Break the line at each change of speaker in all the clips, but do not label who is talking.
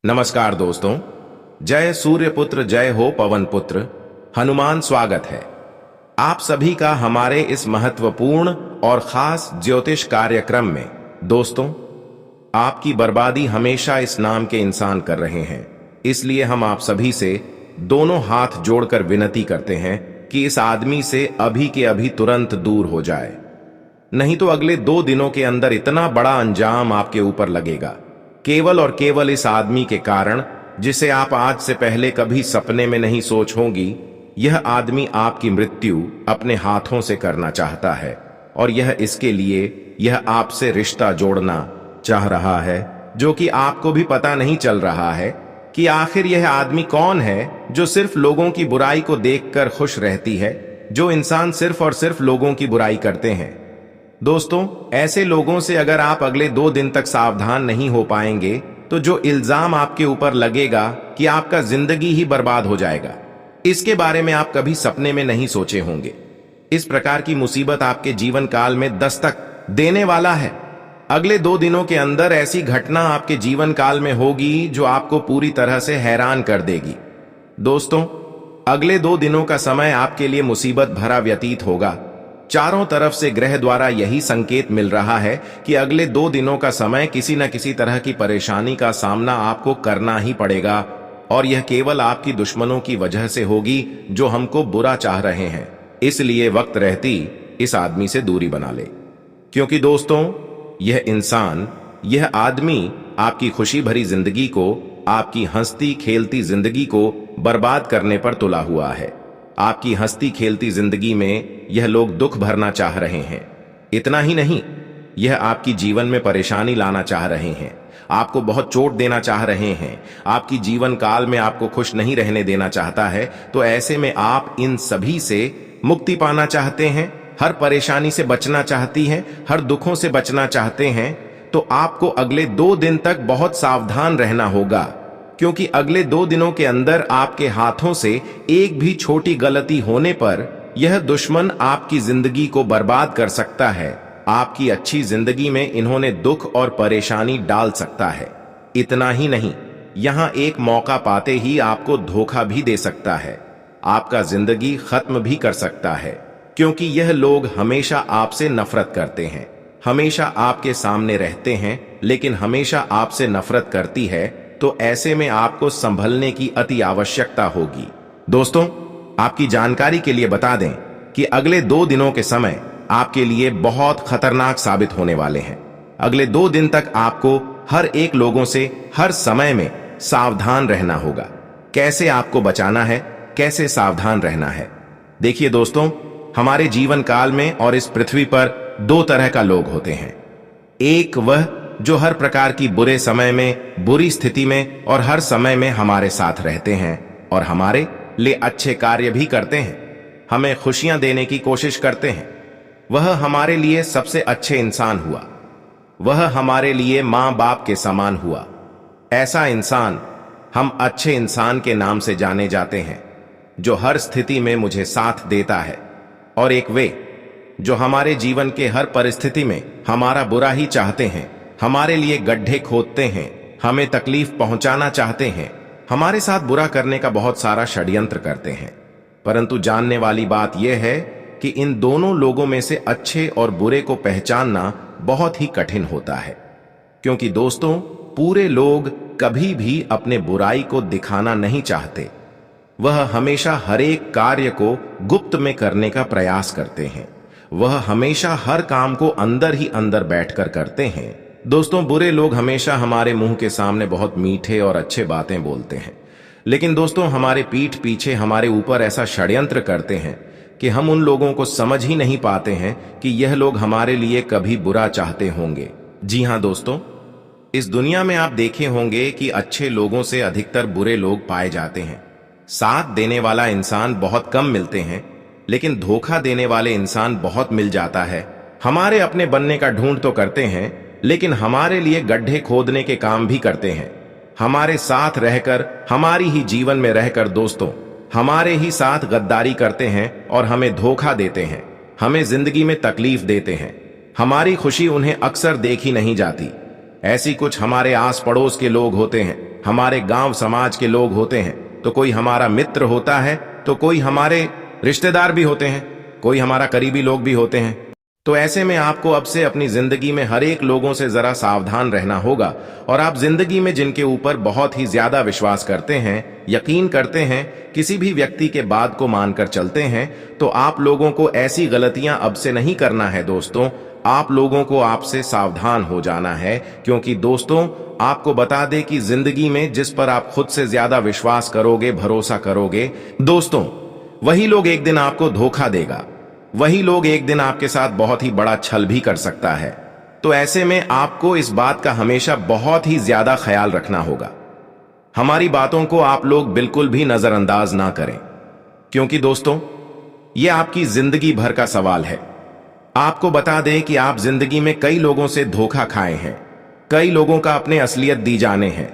नमस्कार दोस्तों। जय सूर्यपुत्र जय हो पवन पुत्र हनुमान। स्वागत है आप सभी का हमारे इस महत्वपूर्ण और खास ज्योतिष कार्यक्रम में। दोस्तों, आपकी बर्बादी हमेशा इस नाम के इंसान कर रहे हैं, इसलिए हम आप सभी से दोनों हाथ जोड़कर विनती करते हैं कि इस आदमी से अभी के अभी तुरंत दूर हो जाए, नहीं तो अगले 2 दिनों के अंदर इतना बड़ा अंजाम आपके ऊपर लगेगा, केवल और केवल इस आदमी के कारण, जिसे आप आज से पहले कभी सपने में नहीं सोच होंगी। यह आदमी आपकी मृत्यु अपने हाथों से करना चाहता है और यह इसके लिए यह आपसे रिश्ता जोड़ना चाह रहा है, जो कि आपको भी पता नहीं चल रहा है कि आखिर यह आदमी कौन है जो सिर्फ लोगों की बुराई को देखकर खुश रहती है, जो इंसान सिर्फ और सिर्फ लोगों की बुराई करते हैं। दोस्तों, ऐसे लोगों से अगर आप अगले 2 दिन तक सावधान नहीं हो पाएंगे तो जो इल्जाम आपके ऊपर लगेगा कि आपका जिंदगी ही बर्बाद हो जाएगा, इसके बारे में आप कभी सपने में नहीं सोचे होंगे। इस प्रकार की मुसीबत आपके जीवन काल में दस्तक देने वाला है। अगले 2 दिनों के अंदर ऐसी घटना आपके जीवन काल में होगी जो आपको पूरी तरह से हैरान कर देगी। दोस्तों, अगले 2 दिनों का समय आपके लिए मुसीबत भरा व्यतीत होगा। चारों तरफ से ग्रह द्वारा यही संकेत मिल रहा है कि अगले 2 दिनों का समय किसी न किसी तरह की परेशानी का सामना आपको करना ही पड़ेगा, और यह केवल आपकी दुश्मनों की वजह से होगी जो हमको बुरा चाह रहे हैं। इसलिए वक्त रहती इस आदमी से दूरी बना ले, क्योंकि दोस्तों, यह इंसान, यह आदमी आपकी खुशी भरी जिंदगी को, आपकी हंसती खेलती जिंदगी को बर्बाद करने पर तुला हुआ है। आपकी हंसती खेलती जिंदगी में यह लोग दुख भरना चाह रहे हैं। इतना ही नहीं, यह आपकी जीवन में परेशानी लाना चाह रहे हैं, आपको बहुत चोट देना चाह रहे हैं, आपकी जीवन काल में आपको खुश नहीं रहने देना चाहता है। तो ऐसे में आप इन सभी से मुक्ति पाना चाहते हैं, हर परेशानी से बचना चाहती हैं, हर दुखों से बचना चाहते हैं, तो आपको अगले 2 दिन तक बहुत सावधान रहना होगा, क्योंकि अगले 2 दिनों के अंदर आपके हाथों से एक भी छोटी गलती होने पर यह दुश्मन आपकी जिंदगी को बर्बाद कर सकता है। आपकी अच्छी जिंदगी में इन्होंने दुख और परेशानी डाल सकता है। इतना ही नहीं, यहां एक मौका पाते ही आपको धोखा भी दे सकता है, आपका जिंदगी खत्म भी कर सकता है, क्योंकि यह लोग हमेशा आपसे नफरत करते हैं, हमेशा आपके सामने रहते हैं, लेकिन हमेशा आपसे नफरत करती है। तो ऐसे में आपको संभलने की अति आवश्यकता होगी। दोस्तों, आपकी जानकारी के लिए बता दें कि अगले 2 दिनों के समय आपके लिए बहुत खतरनाक साबित होने वाले हैं। अगले 2 दिन तक आपको हर एक लोगों से हर समय में सावधान रहना होगा। कैसे आपको बचाना है, कैसे सावधान रहना है? देखिए दोस्तों, हमारे जीवन काल में और इस पृथ्वी पर 2 तरह का लोग होते हैं। एक वह जो हर प्रकार की बुरे समय में, बुरी स्थिति में और हर समय में हमारे साथ रहते हैं और हमारे लिए अच्छे कार्य भी करते हैं, हमें खुशियां देने की कोशिश करते हैं। वह हमारे लिए सबसे अच्छे इंसान हुआ, वह हमारे लिए मां बाप के समान हुआ। ऐसा इंसान हम अच्छे इंसान के नाम से जाने जाते हैं, जो हर स्थिति में मुझे साथ देता है। और एक वे जो हमारे जीवन के हर परिस्थिति में हमारा बुरा ही चाहते हैं, हमारे लिए गड्ढे खोदते हैं, हमें तकलीफ पहुंचाना चाहते हैं, हमारे साथ बुरा करने का बहुत सारा षड्यंत्र करते हैं। परंतु जानने वाली बात यह है कि इन दोनों लोगों में से अच्छे और बुरे को पहचानना बहुत ही कठिन होता है, क्योंकि दोस्तों, पूरे लोग कभी भी अपने बुराई को दिखाना नहीं चाहते। वह हमेशा हर एक कार्य को गुप्त में करने का प्रयास करते हैं। वह हमेशा हर काम को अंदर ही अंदर बैठकर करते हैं। दोस्तों, बुरे लोग हमेशा हमारे मुंह के सामने बहुत मीठे और अच्छे बातें बोलते हैं, लेकिन दोस्तों, हमारे पीठ पीछे हमारे ऊपर ऐसा षड्यंत्र करते हैं कि हम उन लोगों को समझ ही नहीं पाते हैं कि यह लोग हमारे लिए कभी बुरा चाहते होंगे। जी हां दोस्तों, इस दुनिया में आप देखे होंगे कि अच्छे लोगों से अधिकतर बुरे लोग पाए जाते हैं। साथ देने वाला इंसान बहुत कम मिलते हैं, लेकिन धोखा देने वाले इंसान बहुत मिल जाता है। हमारे अपने बनने का ढूंढ तो करते हैं, लेकिन हमारे लिए गड्ढे खोदने के काम भी करते हैं। हमारे साथ रहकर, हमारी ही जीवन में रहकर दोस्तों, हमारे ही साथ गद्दारी करते हैं और हमें धोखा देते हैं, हमें जिंदगी में तकलीफ देते हैं। हमारी खुशी उन्हें अक्सर देखी नहीं जाती, ऐसी कुछ हमारे आस पड़ोस के लोग होते हैं, हमारे गांव समाज के लोग होते हैं, तो कोई हमारा मित्र होता है, तो कोई हमारे रिश्तेदार भी होते हैं, कोई हमारा करीबी लोग भी होते हैं। तो ऐसे में आपको अब से अपनी जिंदगी में हर एक लोगों से जरा सावधान रहना होगा। और आप जिंदगी में जिनके ऊपर बहुत ही ज्यादा विश्वास करते हैं, यकीन करते हैं, किसी भी व्यक्ति के बात को मानकर चलते हैं, तो आप लोगों को ऐसी गलतियां अब से नहीं करना है दोस्तों। आप लोगों को आपसे सावधान हो जाना है, क्योंकि दोस्तों आपको बता दें कि जिंदगी में जिस पर आप खुद से ज्यादा विश्वास करोगे, भरोसा करोगे दोस्तों, वही लोग एक दिन आपको धोखा देगा। वही लोग एक दिन आपके साथ बहुत ही बड़ा छल भी कर सकता है। तो ऐसे में आपको इस बात का हमेशा बहुत ही ज्यादा ख्याल रखना होगा। हमारी बातों को आप लोग बिल्कुल भी नजरअंदाज ना करें, क्योंकि दोस्तों ये आपकी जिंदगी भर का सवाल है। आपको बता दें कि आप जिंदगी में कई लोगों से धोखा खाए हैं, कई लोगों का अपने असलियत दी जाने हैं,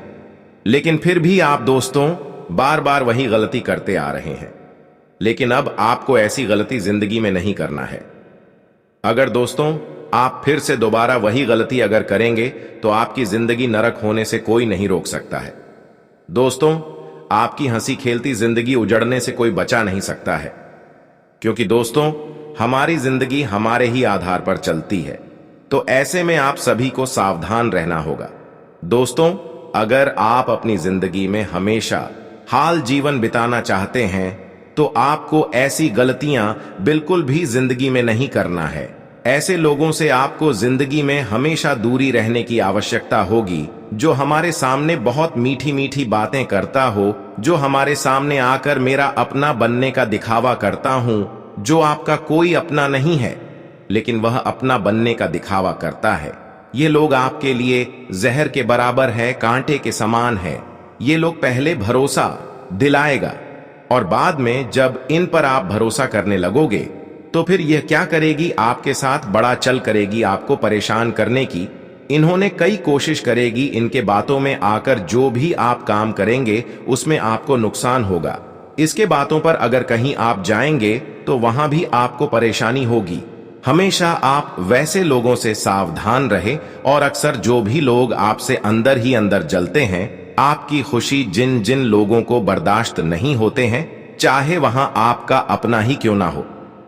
लेकिन फिर भी आप दोस्तों बार बार वही गलती करते आ रहे हैं। लेकिन अब आपको ऐसी गलती जिंदगी में नहीं करना है। अगर दोस्तों आप फिर से दोबारा वही गलती अगर करेंगे तो आपकी जिंदगी नरक होने से कोई नहीं रोक सकता है। दोस्तों आपकी हंसी खेलती जिंदगी उजड़ने से कोई बचा नहीं सकता है, क्योंकि दोस्तों हमारी जिंदगी हमारे ही आधार पर चलती है। तो ऐसे में आप सभी को सावधान रहना होगा। दोस्तों अगर आप अपनी जिंदगी में हमेशा हाल जीवन बिताना चाहते हैं, तो आपको ऐसी गलतियां बिल्कुल भी जिंदगी में नहीं करना है। ऐसे लोगों से आपको जिंदगी में हमेशा दूरी रहने की आवश्यकता होगी, जो हमारे सामने बहुत मीठी मीठी बातें करता हो, जो हमारे सामने आकर मेरा अपना बनने का दिखावा करता हूं, जो आपका कोई अपना नहीं है लेकिन वह अपना बनने का दिखावा करता है। ये लोग आपके लिए जहर के बराबर है, कांटे के समान है। ये लोग पहले भरोसा दिलाएगा और बाद में जब इन पर आप भरोसा करने लगोगे तो फिर यह क्या करेगी, आपके साथ बड़ा चल करेगी, आपको परेशान करने की। इन्होंने कई कोशिश करेगी, इनके बातों में आकर जो भी आप काम करेंगे उसमें आपको नुकसान होगा। इसके बातों पर अगर कहीं आप जाएंगे तो वहां भी आपको परेशानी होगी। हमेशा आप वैसे लोगों से सावधान रहे। और अक्सर जो भी लोग आपसे अंदर ही अंदर जलते हैं, आपकी खुशी जिन जिन लोगों को बर्दाश्त नहीं होते हैं, चाहे वहां आपका अपना ही क्यों ना हो,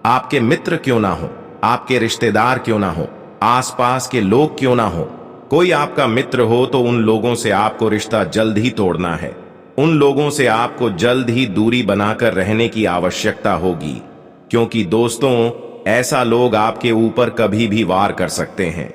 आपके मित्र क्यों ना हो, आपके रिश्तेदार क्यों ना हो, आसपास के लोग क्यों ना हो, कोई आपका मित्र हो तो उन लोगों से आपको रिश्ता जल्द ही तोड़ना है। उन लोगों से आपको जल्द ही दूरी बनाकर रहने की आवश्यकता होगी, क्योंकि दोस्तों ऐसा लोग आपके ऊपर कभी भी वार कर सकते हैं।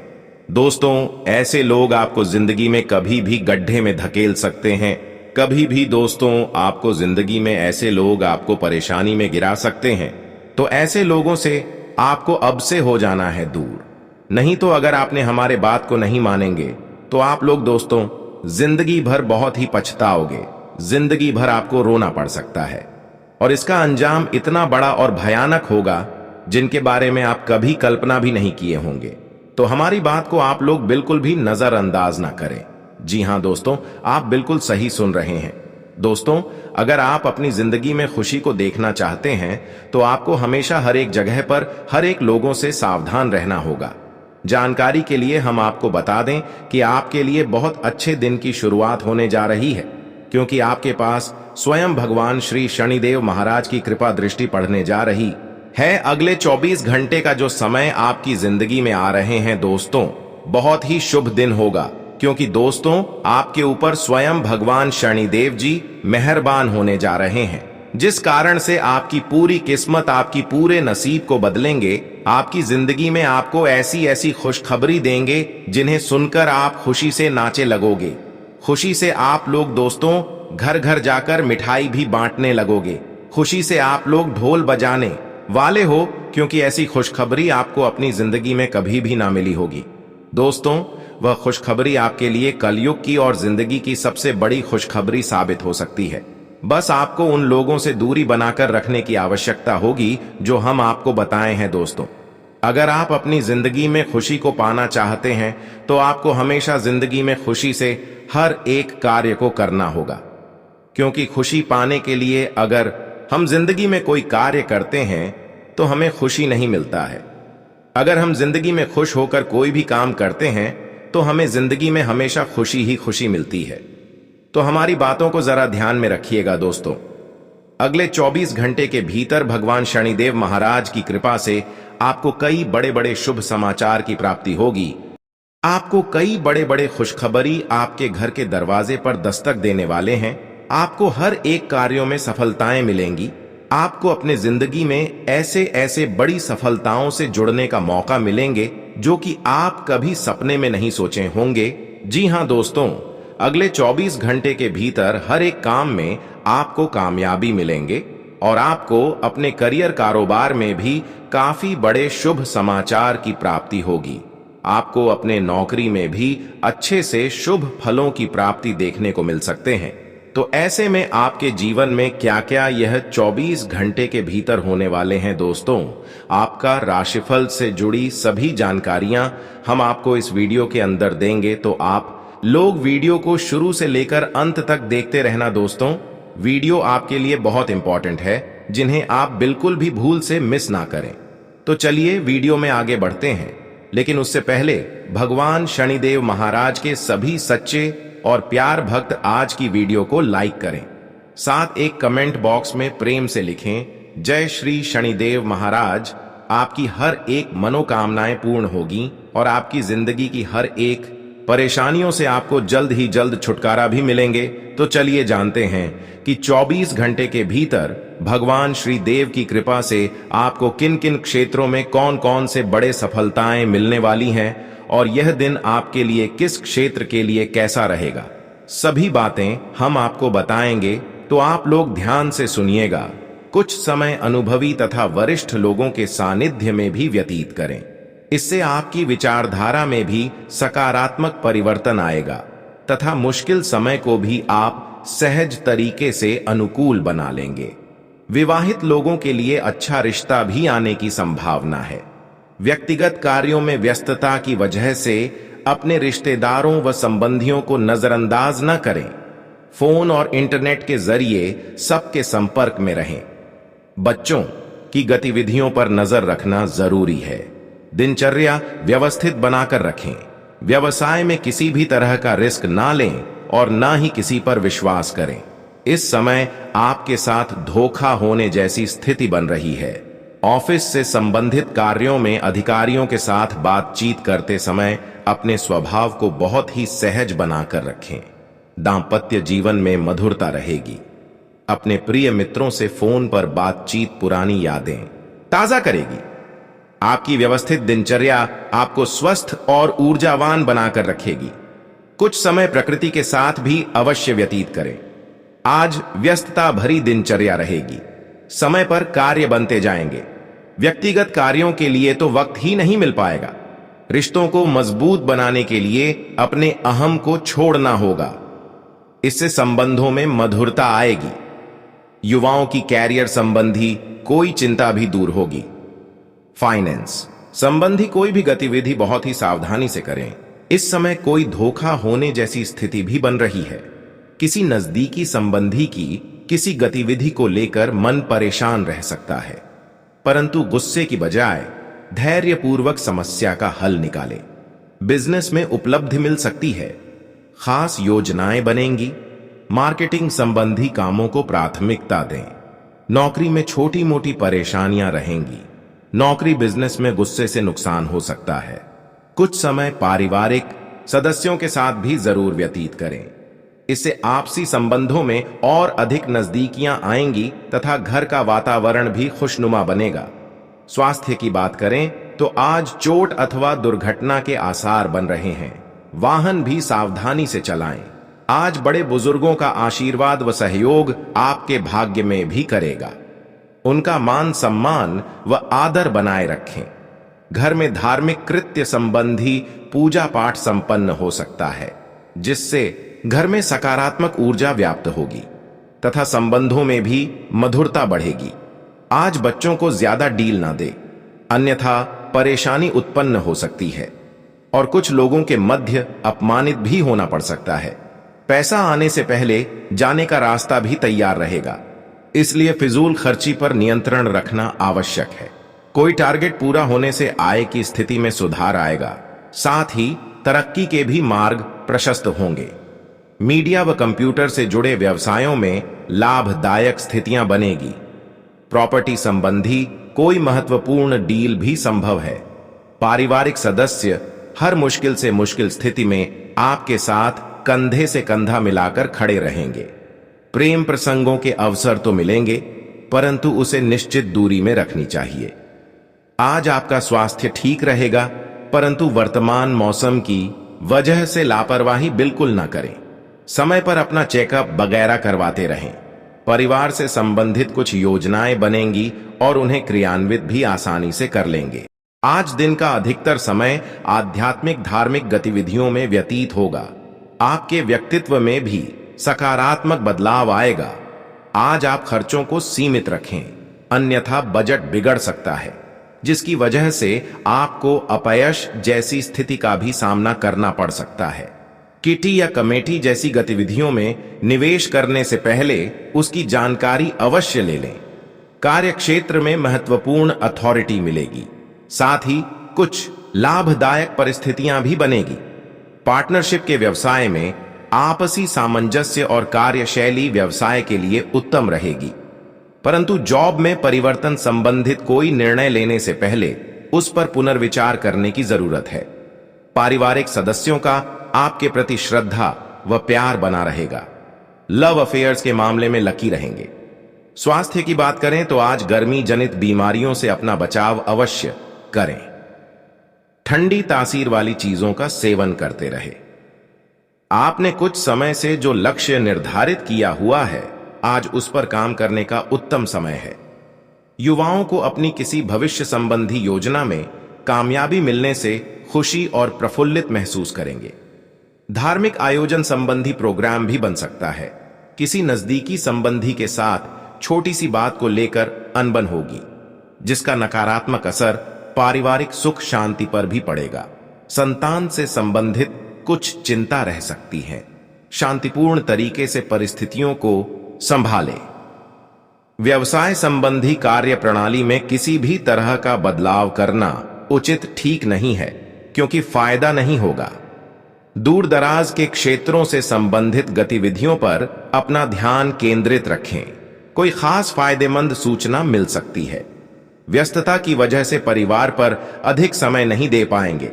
दोस्तों ऐसे लोग आपको जिंदगी में कभी भी गड्ढे में धकेल सकते हैं। कभी भी दोस्तों आपको जिंदगी में ऐसे लोग आपको परेशानी में गिरा सकते हैं। तो ऐसे लोगों से आपको अब से हो जाना है दूर। नहीं तो अगर आपने हमारे बात को नहीं मानेंगे तो आप लोग दोस्तों जिंदगी भर बहुत ही पछताओगे। जिंदगी भर आपको रोना पड़ सकता है और इसका अंजाम इतना बड़ा और भयानक होगा जिनके बारे में आप कभी कल्पना भी नहीं किए होंगे। तो हमारी बात को आप लोग बिल्कुल भी नजरअंदाज ना करें। जी हां दोस्तों, आप बिल्कुल सही सुन रहे हैं। दोस्तों अगर आप अपनी जिंदगी में खुशी को देखना चाहते हैं तो आपको हमेशा हर एक जगह पर हर एक लोगों से सावधान रहना होगा। जानकारी के लिए हम आपको बता दें कि आपके लिए बहुत अच्छे दिन की शुरुआत होने जा रही है, क्योंकि आपके पास स्वयं भगवान श्री शनिदेव महाराज की कृपा दृष्टि पड़ने जा रही है। अगले 24 घंटे का जो समय आपकी जिंदगी में आ रहे हैं दोस्तों, बहुत ही शुभ दिन होगा, क्योंकि दोस्तों आपके ऊपर स्वयं भगवान शनिदेव जी मेहरबान होने जा रहे हैं, जिस कारण से आपकी पूरी किस्मत, आपकी पूरे नसीब को बदलेंगे। आपकी जिंदगी में आपको ऐसी ऐसी खुशखबरी देंगे जिन्हें सुनकर आप खुशी से नाचे लगोगे। खुशी से आप लोग दोस्तों घर घर जाकर मिठाई भी बांटने लगोगे। खुशी से आप लोग ढोल बजाने वाले हो, क्योंकि ऐसी खुशखबरी आपको अपनी जिंदगी में कभी भी ना मिली होगी। दोस्तों वह खुशखबरी आपके लिए कलयुग की और जिंदगी की सबसे बड़ी खुशखबरी साबित हो सकती है। बस आपको उन लोगों से दूरी बनाकर रखने की आवश्यकता होगी जो हम आपको बताए हैं। दोस्तों अगर आप अपनी जिंदगी में खुशी को पाना चाहते हैं तो आपको हमेशा जिंदगी में खुशी से हर एक कार्य को करना होगा, क्योंकि खुशी पाने के लिए अगर हम जिंदगी में कोई कार्य करते हैं तो हमें खुशी नहीं मिलता है। अगर हम जिंदगी में खुश होकर कोई भी काम करते हैं तो हमें जिंदगी में हमेशा खुशी ही खुशी मिलती है। तो हमारी बातों को जरा ध्यान में रखिएगा दोस्तों। अगले 24 घंटे के भीतर भगवान शनिदेव महाराज की कृपा से आपको कई बड़े बड़े शुभ समाचार की प्राप्ति होगी। आपको कई बड़े बड़े खुशखबरी आपके घर के दरवाजे पर दस्तक देने वाले हैं। आपको हर एक कार्यों में सफलताएं मिलेंगी। आपको अपने जिंदगी में ऐसे ऐसे बड़ी सफलताओं से जुड़ने का मौका मिलेंगे जो कि आप कभी सपने में नहीं सोचे होंगे। जी हां दोस्तों, अगले 24 घंटे के भीतर हर एक काम में आपको कामयाबी मिलेंगे और आपको अपने करियर कारोबार में भी काफी बड़े शुभ समाचार की प्राप्ति होगी। आपको अपने नौकरी में भी अच्छे से शुभ फलों की प्राप्ति देखने को मिल सकते हैं। तो ऐसे में आपके जीवन में क्या क्या यह 24 घंटे के भीतर होने वाले हैं दोस्तों, आपका राशिफल से जुड़ी सभी जानकारियां हम आपको इस वीडियो के अंदर देंगे। तो आप लोग वीडियो को शुरू से लेकर अंत तक देखते रहना दोस्तों। वीडियो आपके लिए बहुत इंपॉर्टेंट है, जिन्हें आप बिल्कुल भी भूल से मिस ना करें। तो चलिए वीडियो में आगे बढ़ते हैं, लेकिन उससे पहले भगवान शनिदेव महाराज के सभी सच्चे और प्यार भक्त आज की वीडियो को लाइक करें। साथ एक कमेंट बॉक्स में प्रेम से लिखें, जय श्री शनिदेव महाराज। आपकी हर एक मनोकामनाएं पूर्ण होगी और आपकी जिंदगी की हर एक परेशानियों से आपको जल्द ही जल्द छुटकारा भी मिलेंगे। तो चलिए जानते हैं कि 24 घंटे के भीतर भगवान श्री देव की कृपा से आपको किन किन क्षेत्रों में कौन कौन से बड़े सफलताएं मिलने वाली हैं और यह दिन आपके लिए किस क्षेत्र के लिए कैसा रहेगा। सभी बातें हम आपको बताएंगे, तो आप लोग ध्यान से सुनिएगा। कुछ समय अनुभवी तथा वरिष्ठ लोगों के सानिध्य में भी व्यतीत करें। इससे आपकी विचारधारा में भी सकारात्मक परिवर्तन आएगा तथा मुश्किल समय को भी आप सहज तरीके से अनुकूल बना लेंगे। विवाहित लोगों के लिए अच्छा रिश्ता भी आने की संभावना है। व्यक्तिगत कार्यों में व्यस्तता की वजह से अपने रिश्तेदारों व संबंधियों को नजरअंदाज न करें। फोन और इंटरनेट के जरिए सबके संपर्क में रहें। बच्चों की गतिविधियों पर नजर रखना जरूरी है। दिनचर्या व्यवस्थित बनाकर रखें। व्यवसाय में किसी भी तरह का रिस्क ना लें और ना ही किसी पर विश्वास करें। इस समय आपके साथ धोखा होने जैसी स्थिति बन रही है। ऑफिस से संबंधित कार्यों में अधिकारियों के साथ बातचीत करते समय अपने स्वभाव को बहुत ही सहज बनाकर रखें। दांपत्य जीवन में मधुरता रहेगी। अपने प्रिय मित्रों से फोन पर बातचीत पुरानी यादें ताजा करेगी। आपकी व्यवस्थित दिनचर्या आपको स्वस्थ और ऊर्जावान बनाकर रखेगी। कुछ समय प्रकृति के साथ भी अवश्य व्यतीत करें। आज व्यस्तता भरी दिनचर्या रहेगी। समय पर कार्य बनते जाएंगे। व्यक्तिगत कार्यों के लिए तो वक्त ही नहीं मिल पाएगा। रिश्तों को मजबूत बनाने के लिए अपने अहम को छोड़ना होगा। इससे संबंधों में मधुरता आएगी। युवाओं की कैरियर संबंधी कोई चिंता भी दूर होगी। फाइनेंस संबंधी कोई भी गतिविधि बहुत ही सावधानी से करें। इस समय कोई धोखा होने जैसी स्थिति भी बन रही है। किसी नजदीकी संबंधी की किसी गतिविधि को लेकर मन परेशान रह सकता है, परंतु गुस्से की बजाय धैर्यपूर्वक समस्या का हल निकालें। बिजनेस में उपलब्धि मिल सकती है। खास योजनाएं बनेंगी। मार्केटिंग संबंधी कामों को प्राथमिकता दें। नौकरी में छोटी मोटी परेशानियां रहेंगी। नौकरी बिजनेस में गुस्से से नुकसान हो सकता है। कुछ समय पारिवारिक सदस्यों के साथ भी जरूर व्यतीत करें। इससे आपसी संबंधों में और अधिक नजदीकियां आएंगी तथा घर का वातावरण भी खुशनुमा बनेगा। स्वास्थ्य की बात करें तो आज चोट अथवा दुर्घटना के आसार बन रहे हैं। वाहन भी सावधानी से चलाएं। आज बड़े बुजुर्गों का आशीर्वाद व सहयोग आपके भाग्य में भी करेगा। उनका मान सम्मान व आदर बनाए रखें। घर में धार्मिक कृत्य संबंधी पूजा पाठ संपन्न हो सकता है, जिससे घर में सकारात्मक ऊर्जा व्याप्त होगी तथा संबंधों में भी मधुरता बढ़ेगी। आज बच्चों को ज्यादा डील ना दे, अन्यथा परेशानी उत्पन्न हो सकती है और कुछ लोगों के मध्य अपमानित भी होना पड़ सकता है। पैसा आने से पहले जाने का रास्ता भी तैयार रहेगा, इसलिए फिजूल खर्ची पर नियंत्रण रखना आवश्यक है। कोई टारगेट पूरा होने से आय की स्थिति में सुधार आएगा। साथ ही तरक्की के भी मार्ग प्रशस्त होंगे। मीडिया व कंप्यूटर से जुड़े व्यवसायों में लाभदायक स्थितियां बनेगी। प्रॉपर्टी संबंधी कोई महत्वपूर्ण डील भी संभव है। पारिवारिक सदस्य हर मुश्किल से मुश्किल स्थिति में आपके साथ कंधे से कंधा मिलाकर खड़े रहेंगे। प्रेम प्रसंगों के अवसर तो मिलेंगे, परंतु उसे निश्चित दूरी में रखनी चाहिए। आज आपका स्वास्थ्य ठीक रहेगा, परंतु वर्तमान मौसम की वजह से लापरवाही बिल्कुल ना करें। समय पर अपना चेकअप वगैरह करवाते रहें। परिवार से संबंधित कुछ योजनाएं बनेंगी और उन्हें क्रियान्वित भी आसानी से कर लेंगे। आज दिन का अधिकतर समय आध्यात्मिक धार्मिक गतिविधियों में व्यतीत होगा। आपके व्यक्तित्व में भी सकारात्मक बदलाव आएगा। आज आप खर्चों को सीमित रखें, अन्यथा बजट बिगड़ सकता है, जिसकी वजह से आपको अपयश जैसी स्थिति का भी सामना करना पड़ सकता है। किटी या कमेटी जैसी गतिविधियों में निवेश करने से पहले उसकी जानकारी अवश्य ले लें। कार्यक्षेत्र में महत्वपूर्ण अथॉरिटी मिलेगी, साथ ही कुछ लाभदायक परिस्थितियां भी बनेगी। पार्टनरशिप के व्यवसाय में आपसी सामंजस्य और कार्यशैली व्यवसाय के लिए उत्तम रहेगी, परंतु जॉब में परिवर्तन संबंधित कोई निर्णय लेने से पहले उस पर पुनर्विचार करने की जरूरत है। पारिवारिक सदस्यों का आपके प्रति श्रद्धा व प्यार बना रहेगा। लव अफेयर्स के मामले में लकी रहेंगे। स्वास्थ्य की बात करें तो आज गर्मी जनित बीमारियों से अपना बचाव अवश्य करें। ठंडी तासीर वाली चीजों का सेवन करते रहे। आपने कुछ समय से जो लक्ष्य निर्धारित किया हुआ है, आज उस पर काम करने का उत्तम समय है। युवाओं को अपनी किसी भविष्य संबंधी योजना में कामयाबी मिलने से खुशी और प्रफुल्लित महसूस करेंगे। धार्मिक आयोजन संबंधी प्रोग्राम भी बन सकता है। किसी नजदीकी संबंधी के साथ छोटी सी बात को लेकर अनबन होगी, जिसका नकारात्मक असर पारिवारिक सुख शांति पर भी पड़ेगा। संतान से संबंधित कुछ चिंता रह सकती है। शांतिपूर्ण तरीके से परिस्थितियों को संभालें। व्यवसाय संबंधी कार्य प्रणाली में किसी भी तरह का बदलाव करना उचित ठीक नहीं है, क्योंकि फायदा नहीं होगा। दूर दराज के क्षेत्रों से संबंधित गतिविधियों पर अपना ध्यान केंद्रित रखें। कोई खास फायदेमंद सूचना मिल सकती है। व्यस्तता की वजह से परिवार पर अधिक समय नहीं दे पाएंगे,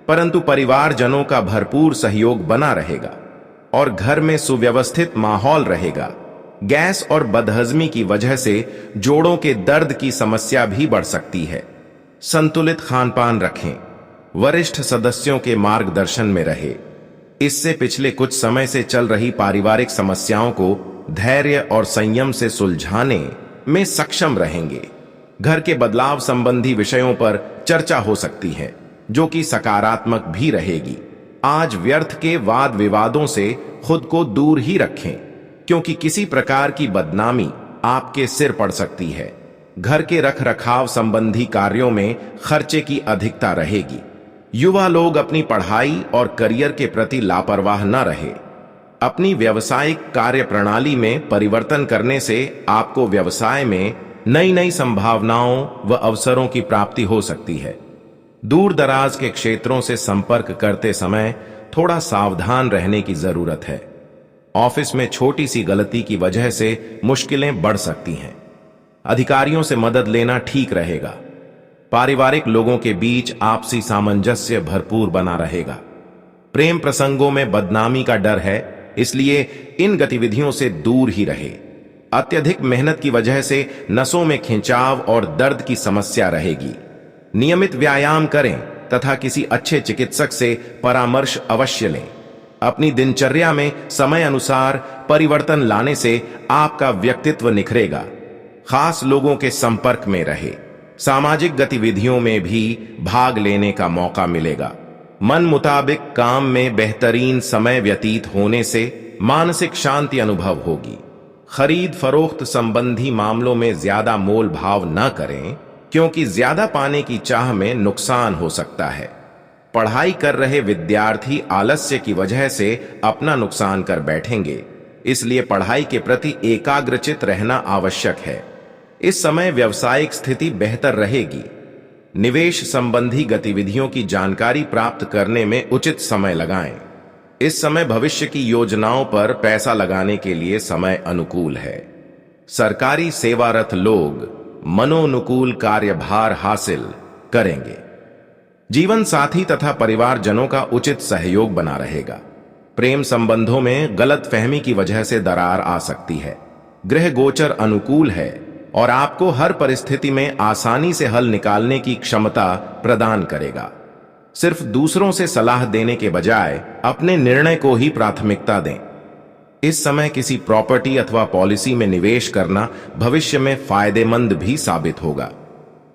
परंतु परिवारजनों का भरपूर सहयोग बना रहेगा और घर में सुव्यवस्थित माहौल रहेगा। गैस और बदहजमी की वजह से जोड़ों के दर्द की समस्या भी बढ़ सकती है। संतुलित खानपान रखें। वरिष्ठ सदस्यों के मार्गदर्शन में रहे। इससे पिछले कुछ समय से चल रही पारिवारिक समस्याओं को धैर्य और संयम से सुलझाने में सक्षम रहेंगे। घर के बदलाव संबंधी विषयों पर चर्चा हो सकती है, जो कि सकारात्मक भी रहेगी। आज व्यर्थ के वाद विवादों से खुद को दूर ही रखें, क्योंकि किसी प्रकार की बदनामी आपके सिर पड़ सकती है। घर के रखरखाव संबंधी कार्यों में खर्चे की अधिकता रहेगी। युवा लोग अपनी पढ़ाई और करियर के प्रति लापरवाह न रहे। अपनी व्यावसायिक कार्य प्रणाली में परिवर्तन करने से आपको व्यवसाय में नई नई संभावनाओं व अवसरों की प्राप्ति हो सकती है। दूर दराज के क्षेत्रों से संपर्क करते समय थोड़ा सावधान रहने की जरूरत है। ऑफिस में छोटी सी गलती की वजह से मुश्किलें बढ़ सकती हैं। अधिकारियों से मदद लेना ठीक रहेगा। पारिवारिक लोगों के बीच आपसी सामंजस्य भरपूर बना रहेगा। प्रेम प्रसंगों में बदनामी का डर है, इसलिए इन गतिविधियों से दूर ही रहे। अत्यधिक मेहनत की वजह से नसों में खिंचाव और दर्द की समस्या रहेगी। नियमित व्यायाम करें तथा किसी अच्छे चिकित्सक से परामर्श अवश्य लें। अपनी दिनचर्या में समय अनुसार परिवर्तन लाने से आपका व्यक्तित्व निखरेगा। खास लोगों के संपर्क में रहे। सामाजिक गतिविधियों में भी भाग लेने का मौका मिलेगा। मन मुताबिक काम में बेहतरीन समय व्यतीत होने से मानसिक शांति अनुभव होगी। खरीद फरोख्त संबंधी मामलों में ज्यादा मोल भाव न करें, क्योंकि ज्यादा पाने की चाह में नुकसान हो सकता है। पढ़ाई कर रहे विद्यार्थी आलस्य की वजह से अपना नुकसान कर बैठेंगे, इसलिए पढ़ाई के प्रति एकाग्रचित रहना आवश्यक है। इस समय व्यावसायिक स्थिति बेहतर रहेगी। निवेश संबंधी गतिविधियों की जानकारी प्राप्त करने में उचित समय लगाएं। इस समय भविष्य की योजनाओं पर पैसा लगाने के लिए समय अनुकूल है। सरकारी सेवारत लोग मनोनुकूल कार्यभार हासिल करेंगे। जीवन साथी तथा परिवारजनों का उचित सहयोग बना रहेगा। प्रेम संबंधों में गलतफहमी की वजह से दरार आ सकती है। ग्रह गोचर अनुकूल है और आपको हर परिस्थिति में आसानी से हल निकालने की क्षमता प्रदान करेगा। सिर्फ दूसरों से सलाह देने के बजाय अपने निर्णय को ही प्राथमिकता दें। इस समय किसी प्रॉपर्टी अथवा पॉलिसी में निवेश करना भविष्य में फायदेमंद भी साबित होगा।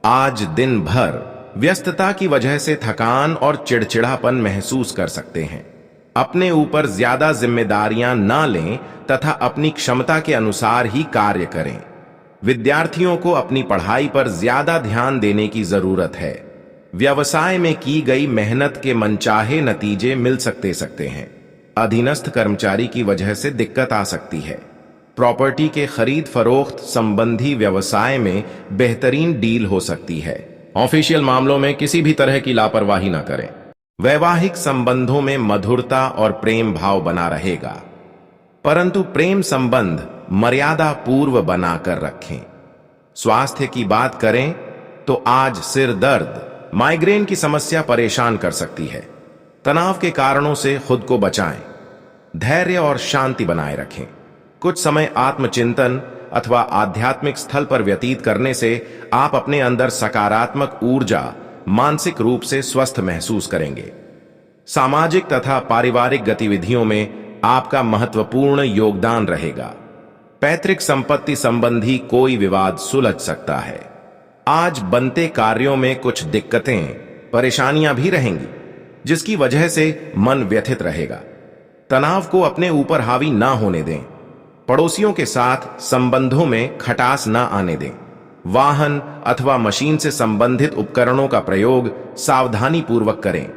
आज दिन भर व्यस्तता की वजह से थकान और चिड़चिड़ापन महसूस कर सकते हैं। अपने ऊपर ज्यादा जिम्मेदारियां ना लें तथा अपनी क्षमता के अनुसार ही कार्य करें। विद्यार्थियों को अपनी पढ़ाई पर ज्यादा ध्यान देने की जरूरत है। व्यवसाय में की गई मेहनत के मनचाहे नतीजे मिल सकते हैं। अधीनस्थ कर्मचारी की वजह से दिक्कत आ सकती है। प्रॉपर्टी के खरीद फरोख्त संबंधी व्यवसाय में बेहतरीन डील हो सकती है। ऑफिशियल मामलों में किसी भी तरह की लापरवाही न करें। वैवाहिक संबंधों में मधुरता और प्रेम भाव बना रहेगा, परंतु प्रेम संबंध मर्यादा पूर्व बनाकर रखें। स्वास्थ्य की बात करें तो आज सिर दर्द, माइग्रेन की समस्या परेशान कर सकती है। तनाव के कारणों से खुद को बचाएं। धैर्य और शांति बनाए रखें। कुछ समय आत्मचिंतन अथवा आध्यात्मिक स्थल पर व्यतीत करने से आप अपने अंदर सकारात्मक ऊर्जा, मानसिक रूप से स्वस्थ महसूस करेंगे। सामाजिक तथा पारिवारिक गतिविधियों में आपका महत्वपूर्ण योगदान रहेगा। पैतृक संपत्ति संबंधी कोई विवाद सुलझ सकता है। आज बनते कार्यों में कुछ दिक्कतें, परेशानियां भी रहेंगी, जिसकी वजह से मन व्यथित रहेगा। तनाव को अपने ऊपर हावी ना होने दें। पड़ोसियों के साथ संबंधों में खटास ना आने दें। वाहन अथवा मशीन से संबंधित उपकरणों का प्रयोग सावधानी पूर्वक करें।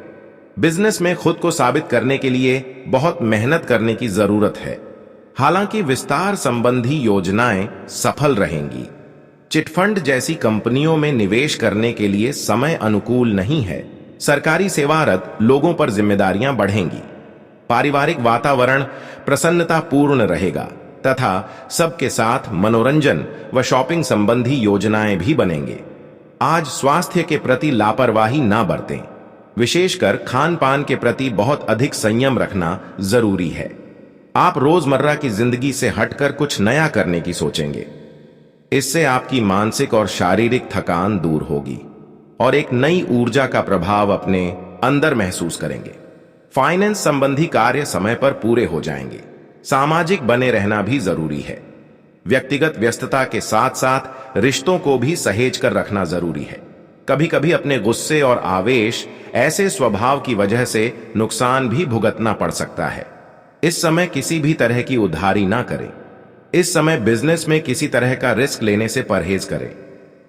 बिजनेस में खुद को साबित करने के लिए बहुत मेहनत करने की जरूरत है। हालांकि विस्तार संबंधी योजनाएं सफल रहेंगी। चिटफंड जैसी कंपनियों में निवेश करने के लिए समय अनुकूल नहीं है। सरकारी सेवारत लोगों पर जिम्मेदारियां बढ़ेंगी। पारिवारिक वातावरण प्रसन्नतापूर्ण रहेगा तथा सबके साथ मनोरंजन व शॉपिंग संबंधी योजनाएं भी बनेंगे। आज स्वास्थ्य के प्रति लापरवाही ना बरतें। विशेषकर खान पान के प्रति बहुत अधिक संयम रखना जरूरी है। आप रोजमर्रा की जिंदगी से हटकर कुछ नया करने की सोचेंगे। इससे आपकी मानसिक और शारीरिक थकान दूर होगी और एक नई ऊर्जा का प्रभाव अपने अंदर महसूस करेंगे। फाइनेंस संबंधी कार्य समय पर पूरे हो जाएंगे। सामाजिक बने रहना भी जरूरी है। व्यक्तिगत व्यस्तता के साथ साथ रिश्तों को भी सहेज कर रखना जरूरी है। कभी कभी अपने गुस्से और आवेश ऐसे स्वभाव की वजह से नुकसान भी भुगतना पड़ सकता है। इस समय किसी भी तरह की उधारी ना करें। इस समय बिजनेस में किसी तरह का रिस्क लेने से परहेज करें।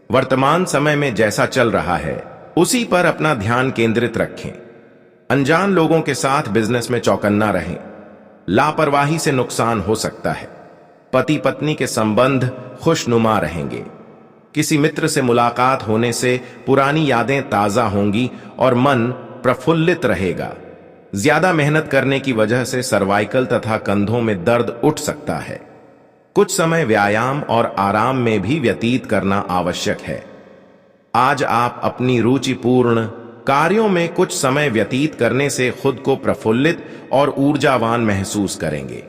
वर्तमान समय में जैसा चल रहा है उसी पर अपना ध्यान केंद्रित रखें। अनजान लोगों के साथ बिजनेस में चौकन्ना रहें। लापरवाही से नुकसान हो सकता है। पति पत्नी के संबंध खुशनुमा रहेंगे। किसी मित्र से मुलाकात होने से पुरानी यादें ताजा होंगी और मन प्रफुल्लित रहेगा। ज्यादा मेहनत करने की वजह से सर्वाइकल तथा कंधों में दर्द उठ सकता है। कुछ समय व्यायाम और आराम में भी व्यतीत करना आवश्यक है। आज आप अपनी रुचिपूर्ण कार्यों में कुछ समय व्यतीत करने से खुद को प्रफुल्लित और ऊर्जावान महसूस करेंगे।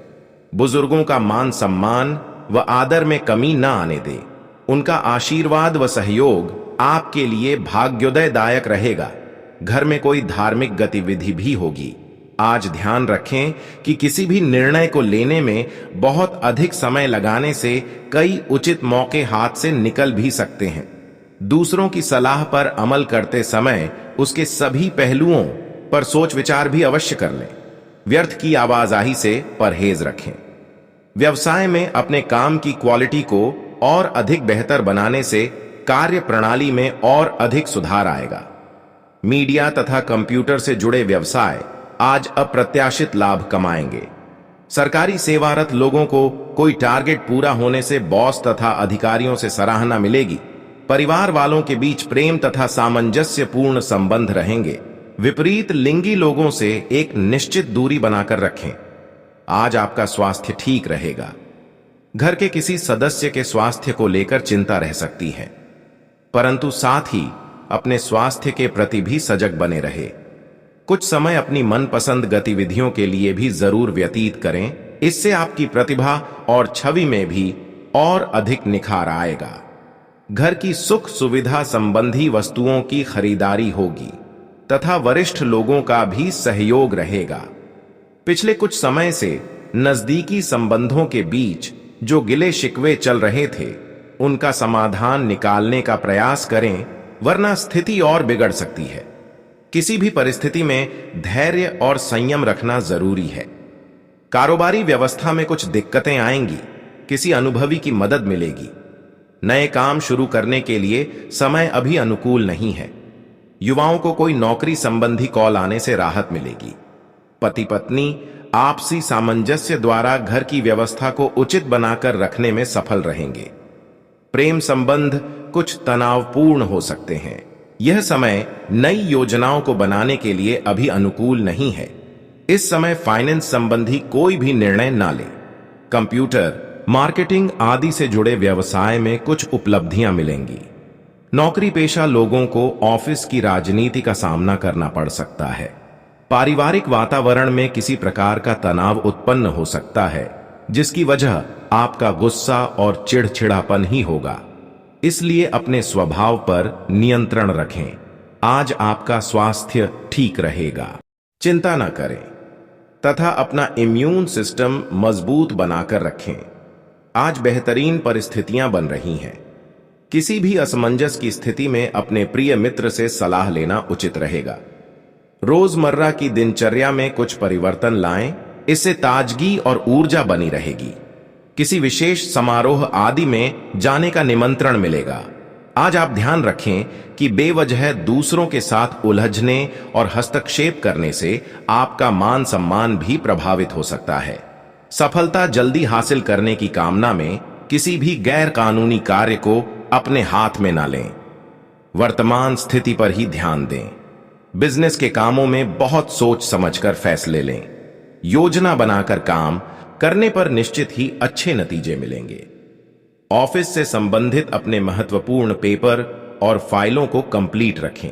बुजुर्गों का मान सम्मान व आदर में कमी न आने दें। उनका आशीर्वाद व सहयोग आपके लिए भाग्योदयदायक रहेगा। घर में कोई धार्मिक गतिविधि भी होगी। आज ध्यान रखें कि किसी भी निर्णय को लेने में बहुत अधिक समय लगाने से कई उचित मौके हाथ से निकल भी सकते हैं। दूसरों की सलाह पर अमल करते समय उसके सभी पहलुओं पर सोच विचार भी अवश्य कर लें। व्यर्थ की आवाजाही से परहेज रखें। व्यवसाय में अपने काम की क्वालिटी को और अधिक बेहतर बनाने से कार्य प्रणाली में और अधिक सुधार आएगा। मीडिया तथा कंप्यूटर से जुड़े व्यवसाय आज अप्रत्याशित लाभ कमाएंगे। सरकारी सेवारत लोगों को कोई टारगेट पूरा होने से बॉस तथा अधिकारियों से सराहना मिलेगी। परिवार वालों के बीच प्रेम तथा सामंजस्यपूर्ण संबंध रहेंगे। विपरीत लिंगी लोगों से एक निश्चित दूरी बनाकर रखें। आज आपका स्वास्थ्य ठीक रहेगा। घर के किसी सदस्य के स्वास्थ्य को लेकर चिंता रह सकती है, परंतु साथ ही अपने स्वास्थ्य के प्रति भी सजग बने रहे। कुछ समय अपनी मनपसंद गतिविधियों के लिए भी जरूर व्यतीत करें। इससे आपकी प्रतिभा और छवि में भी और अधिक निखार आएगा। घर की सुख सुविधा संबंधी वस्तुओं की खरीदारी होगी तथा वरिष्ठ लोगों का भी सहयोग रहेगा। पिछले कुछ समय से नजदीकी संबंधों के बीच जो गिले शिकवे चल रहे थे, उनका समाधान निकालने का प्रयास करें, वरना स्थिति और बिगड़ सकती है। किसी भी परिस्थिति में धैर्य और संयम रखना जरूरी है। कारोबारी व्यवस्था में कुछ दिक्कतें आएंगी, किसी अनुभवी की मदद मिलेगी। नए काम शुरू करने के लिए समय अभी अनुकूल नहीं है। युवाओं को कोई नौकरी संबंधी कॉल आने से राहत मिलेगी। पति पत्नी आपसी सामंजस्य द्वारा घर की व्यवस्था को उचित बनाकर रखने में सफल रहेंगे। प्रेम संबंध कुछ तनावपूर्ण हो सकते हैं। यह समय नई योजनाओं को बनाने के लिए अभी अनुकूल नहीं है। इस समय फाइनेंस संबंधी कोई भी निर्णय ना लें। कंप्यूटर, मार्केटिंग आदि से जुड़े व्यवसाय में कुछ उपलब्धियां मिलेंगी। नौकरी पेशा लोगों को ऑफिस की राजनीति का सामना करना पड़ सकता है। पारिवारिक वातावरण में किसी प्रकार का तनाव उत्पन्न हो सकता है, जिसकी वजह आपका गुस्सा और चिड़चिड़ापन ही होगा। इसलिए अपने स्वभाव पर नियंत्रण रखें। आज आपका स्वास्थ्य ठीक रहेगा। चिंता न करें तथा अपना इम्यून सिस्टम मजबूत बनाकर रखें। आज बेहतरीन परिस्थितियां बन रही हैं। किसी भी असमंजस की स्थिति में अपने प्रिय मित्र से सलाह लेना उचित रहेगा। रोजमर्रा की दिनचर्या में कुछ परिवर्तन लाएं, इससे ताजगी और ऊर्जा बनी रहेगी। किसी विशेष समारोह आदि में जाने का निमंत्रण मिलेगा। आज आप ध्यान रखें कि बेवजह दूसरों के साथ उलझने और हस्तक्षेप करने से आपका मान सम्मान भी प्रभावित हो सकता है। सफलता जल्दी हासिल करने की कामना में किसी भी गैर कानूनी कार्य को अपने हाथ में ना लें। वर्तमान स्थिति पर ही ध्यान दें। बिजनेस के कामों में बहुत सोच समझकर फैसले लें। योजना बनाकर काम करने पर निश्चित ही अच्छे नतीजे मिलेंगे। ऑफिस से संबंधित अपने महत्वपूर्ण पेपर और फाइलों को कंप्लीट रखें।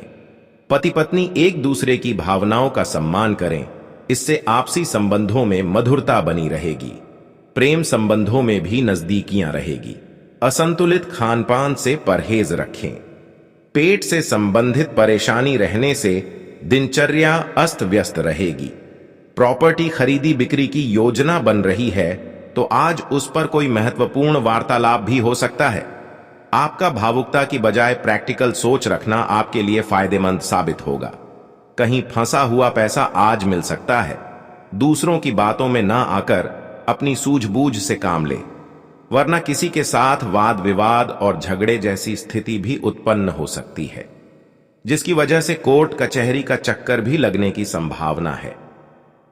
पति पत्नी एक दूसरे की भावनाओं का सम्मान करें, इससे आपसी संबंधों में मधुरता बनी रहेगी। प्रेम संबंधों में भी नजदीकियां रहेगी। असंतुलित खानपान से परहेज रखें। पेट से संबंधित परेशानी रहने से दिनचर्या अस्त व्यस्त रहेगी। प्रॉपर्टी खरीदी बिक्री की योजना बन रही है तो आज उस पर कोई महत्वपूर्ण वार्तालाप भी हो सकता है। आपका भावुकता की बजाय प्रैक्टिकल सोच रखना आपके लिए फायदेमंद साबित होगा। कहीं फंसा हुआ पैसा आज मिल सकता है। दूसरों की बातों में ना आकर अपनी सूझबूझ से काम ले, वरना किसी के साथ वाद विवाद और झगड़े जैसी स्थिति भी उत्पन्न हो सकती है, जिसकी वजह से कोर्ट कचहरी का चक्कर भी लगने की संभावना है।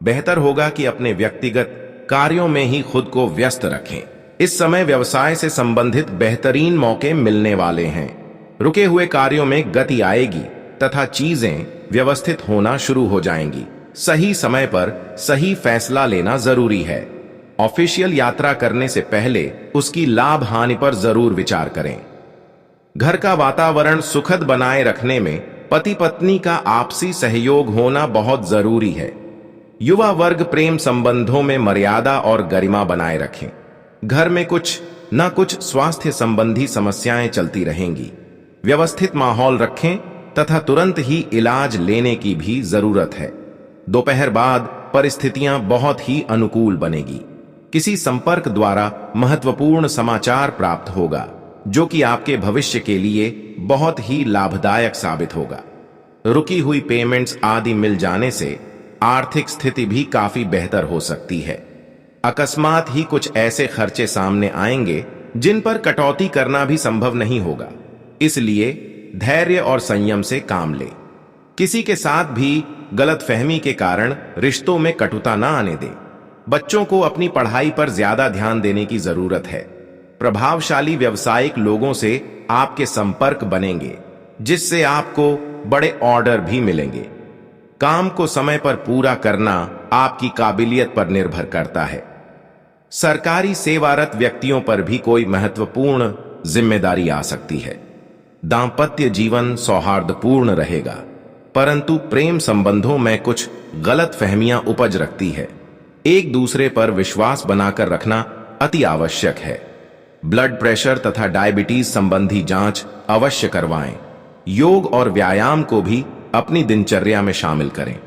बेहतर होगा कि अपने व्यक्तिगत कार्यों में ही खुद को व्यस्त रखें। इस समय व्यवसाय से संबंधित बेहतरीन मौके मिलने वाले हैं। रुके हुए कार्यों में गति आएगी तथा चीजें व्यवस्थित होना शुरू हो जाएंगी। सही समय पर सही फैसला लेना जरूरी है। ऑफिशियल यात्रा करने से पहले उसकी लाभ हानि पर जरूर विचार करें। घर का वातावरण सुखद बनाए रखने में पति पत्नी का आपसी सहयोग होना बहुत जरूरी है। युवा वर्ग प्रेम संबंधों में मर्यादा और गरिमा बनाए रखें। घर में कुछ न कुछ स्वास्थ्य संबंधी समस्याएं चलती रहेंगी। व्यवस्थित माहौल रखें तथा तुरंत ही इलाज लेने की भी जरूरत है। दोपहर बाद परिस्थितियां बहुत ही अनुकूल बनेगी। किसी संपर्क द्वारा महत्वपूर्ण समाचार प्राप्त होगा, जो कि आपके भविष्य के लिए बहुत ही लाभदायक साबित होगा। रुकी हुई पेमेंट्स आदि मिल जाने से आर्थिक स्थिति भी काफी बेहतर हो सकती है। अकस्मात ही कुछ ऐसे खर्चे सामने आएंगे जिन पर कटौती करना भी संभव नहीं होगा, इसलिए धैर्य और संयम से काम ले। किसी के साथ भी गलतफहमी के कारण रिश्तों में कटुता ना आने दें। बच्चों को अपनी पढ़ाई पर ज्यादा ध्यान देने की जरूरत है। प्रभावशाली व्यावसायिक लोगों से आपके संपर्क बनेंगे, जिससे आपको बड़े ऑर्डर भी मिलेंगे। काम को समय पर पूरा करना आपकी काबिलियत पर निर्भर करता है। सरकारी सेवारत व्यक्तियों पर भी कोई महत्वपूर्ण जिम्मेदारी आ सकती है। दांपत्य जीवन सौहार्दपूर्ण रहेगा, परंतु प्रेम संबंधों में कुछ गलतफहमियां उपज रखती है। एक दूसरे पर विश्वास बनाकर रखना अति आवश्यक है। ब्लड प्रेशर तथा डायबिटीज संबंधी जांच अवश्य करवाएं। योग और व्यायाम को भी अपनी दिनचर्या में शामिल करें।